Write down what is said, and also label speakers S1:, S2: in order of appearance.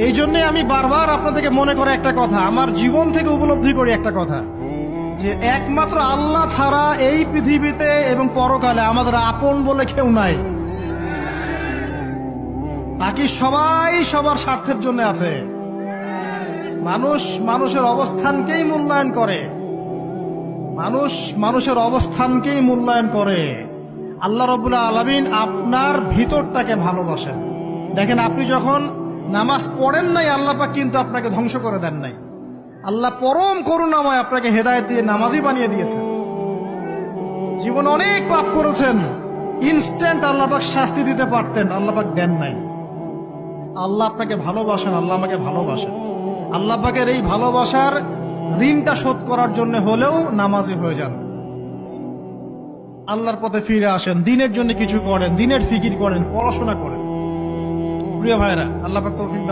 S1: এই জন্য আমি বারবার আপনাদেরকে মনে করে একটা কথা, আমার জীবন থেকে উপলব্ধি করি একটা কথা, যে একমাত্র আল্লাহ ছাড়া এই পৃথিবীতে এবং পরকালে আমাদের আপন বলে কেউ নাই। বাকি সবাই সবার স্বার্থের জন্য আছে। মানুষ মানুষের অবস্থানকেই মূল্যায়ন করে, মানুষ মানুষের অবস্থানকেই মূল্যায়ন করে। আল্লাহ রাব্বুল আলামিন আপনার ভিতরটাকে ভালোবাসেন। দেখেন, আপনি যখন নামাজ পড়েন নাই, আল্লাহ পাক কিন্তু আপনাকে ধ্বংস করে দেন নাই। আল্লাহ পরম করুণাময় আপনাকে হেদায়েত দিয়ে নামাজি বানিয়ে দিয়েছেন। জীবন অনেক পাপ করেছেন, ইনস্ট্যান্ট আল্লাহ পাক শাস্তি দিতে পারতেন, আল্লাহ পাক দেন নাই। আল্লাহ আপনাকে ভালোবাসেন, আল্লাহ আমাকে ভালোবাসেন। আল্লাহ পাকের এই ভালোবাসার ঋণটা শোধ করার জন্য হলেও নামাজি হয়ে যান, আল্লাহর পথে ফিরে আসেন, দিনের জন্য কিছু করেন, দিনের ফিকির করেন, পড়াশোনা করেন। প্রিয় ভাইরা, আল্লাহ পাক তৌফিক